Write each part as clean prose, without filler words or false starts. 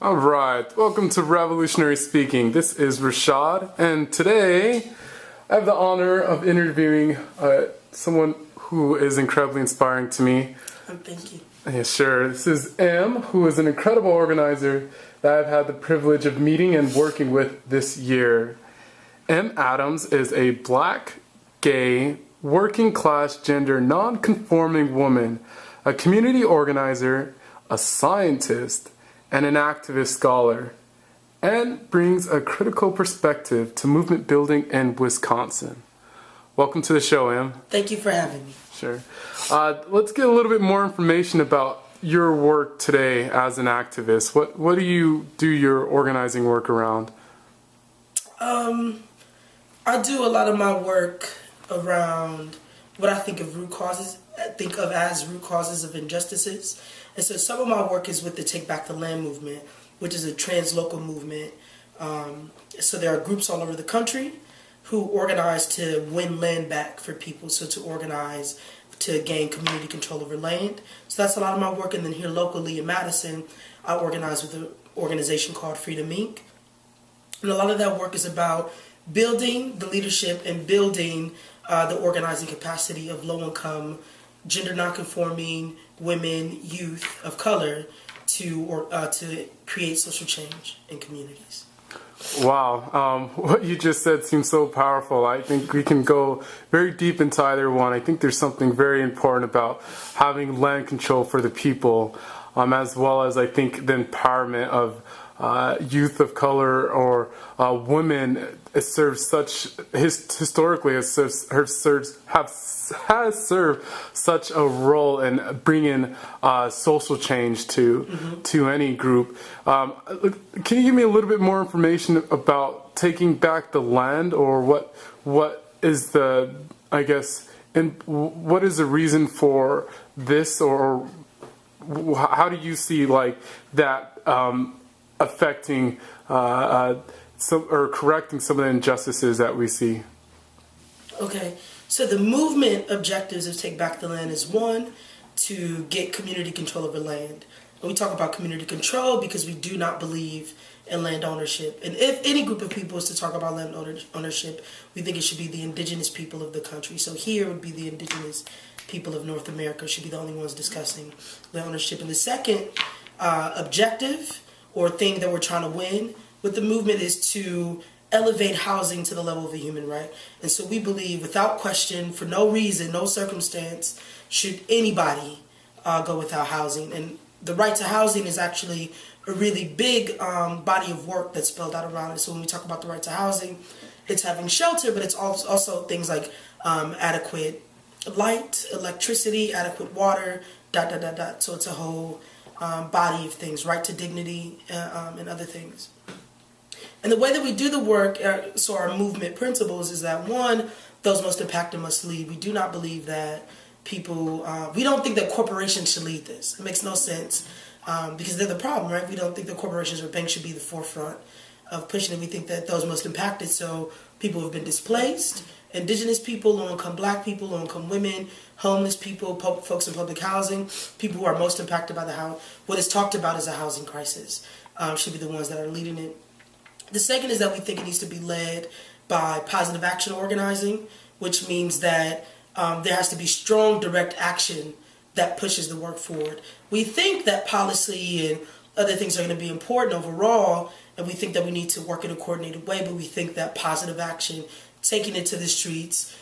All right, welcome to Revolutionary Speaking. This is Rashad, and today I have the honor of interviewing someone who is incredibly inspiring to me. Thank you. Yeah, sure. This is M, who is an incredible organizer that I've had the privilege of meeting and working with this year. M. Adams is a black, gay, working-class, gender non-conforming woman, a community organizer, a scientist, and an activist scholar, and brings a critical perspective to movement building in Wisconsin. Welcome to the show, Em. Thank you for having me. Sure. Let's get a little bit more information about your work today as an activist. What do you do your organizing work around? I do a lot of my work around what I think of as root causes of injustices. And so some of my work is with the Take Back the Land movement, which is a translocal movement. So there are groups all over the country who organize to win land back for people, so to organize to gain community control over land. So that's a lot of my work. And then here locally in Madison, I organize with an organization called Freedom Inc. And a lot of that work is about building the leadership and building the organizing capacity of low-income, gender nonconforming women, youth of color to create social change in communities. Wow, what you just said seems so powerful. I think we can go very deep into either one. I think there's something very important about having land control for the people, as well as I think the empowerment of youth of color or women. It serves historically has served such a role in bringing social change to any group. Can you give me a little bit more information about taking back the land, or what is the, I guess, and what is the reason for this, or how do you see like that affecting or correcting some of the injustices that we see? Okay, so the movement objectives of Take Back the Land is one, to get community control over land. And we talk about community control because we do not believe in land ownership. And if any group of people is to talk about land ownership, we think it should be the indigenous people of the country. So here would be the indigenous people of North America should be the only ones discussing land ownership. And the second objective or thing that we're trying to win with the movement is to elevate housing to the level of a human right. And so we believe, without question, for no reason, no circumstance, should anybody go without housing. And the right to housing is actually a really big body of work that's spelled out around it. So when we talk about the right to housing, it's having shelter, but it's also things like adequate light, electricity, adequate water, ... So it's a whole body of things, right to dignity, and other things. And the way that we do the work, so our movement principles is that, one, those most impacted must lead. We do not believe that people, we don't think that corporations should lead this. It makes no sense because they're the problem, right? We don't think that corporations or banks should be the forefront of pushing it. We think that those most impacted, so people who have been displaced, indigenous people, low-income black people, low-income women, homeless people, folks in public housing, people who are most impacted by what is talked about as a housing crisis, should be the ones that are leading it. The second is that we think it needs to be led by positive action organizing, which means that there has to be strong direct action that pushes the work forward. We think that policy and other things are going to be important overall, and we think that we need to work in a coordinated way, but we think that positive action, taking it to the streets,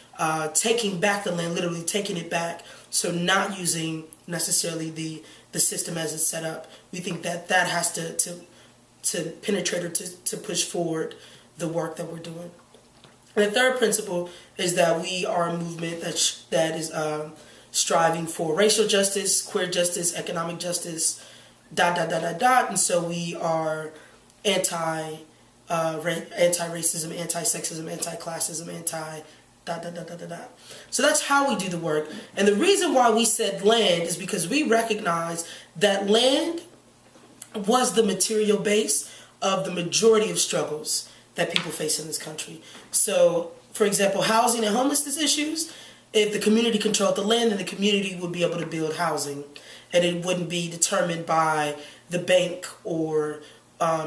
taking back the land, literally taking it back, so not using necessarily the system as it's set up. We think that has to penetrate or to push forward the work that we're doing. And the third principle is that we are a movement that is striving for racial justice, queer justice, economic justice, ... And so we are anti-racism, anti-sexism, anti-classism, So that's how we do the work. And the reason why we said land is because we recognize that land was the material base of the majority of struggles that people face in this country. So, for example, housing and homelessness issues, if the community controlled the land, then the community would be able to build housing, and it wouldn't be determined by the bank or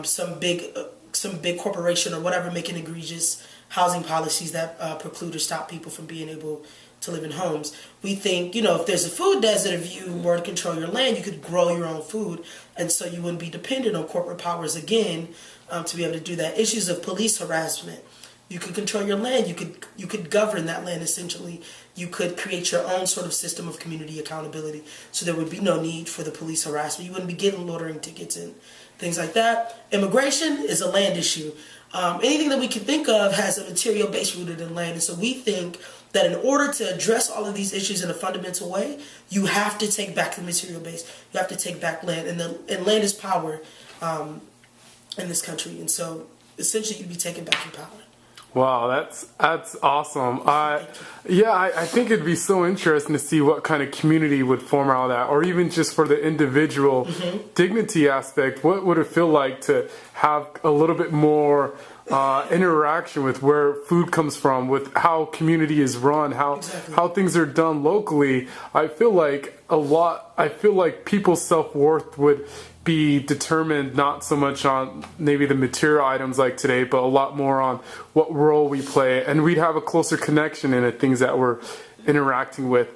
some big corporation or whatever making egregious housing policies that preclude or stop people from being able to live in homes. We think, if there's a food desert, if you were to control your land, you could grow your own food, and so you wouldn't be dependent on corporate powers again to be able to do that. Issues of police harassment. You could control your land. You could govern that land essentially. You could create your own sort of system of community accountability, so there would be no need for the police harassment. You wouldn't be getting loitering tickets and things like that. Immigration is a land issue. Anything that we can think of has a material base rooted in land, and so we think that in order to address all of these issues in a fundamental way, you have to take back the material base. You have to take back land, and land is power in this country, and so essentially you'd be taking back your power. Wow, that's awesome. I think it'd be so interesting to see what kind of community would form out of that, or even just for the individual dignity aspect. What would it feel like to have a little bit more interaction with where food comes from, with how community is run, how things are done locally? I feel like people's self-worth would be determined not so much on maybe the material items like today, but a lot more on what role we play, and we'd have a closer connection in the things that we're interacting with.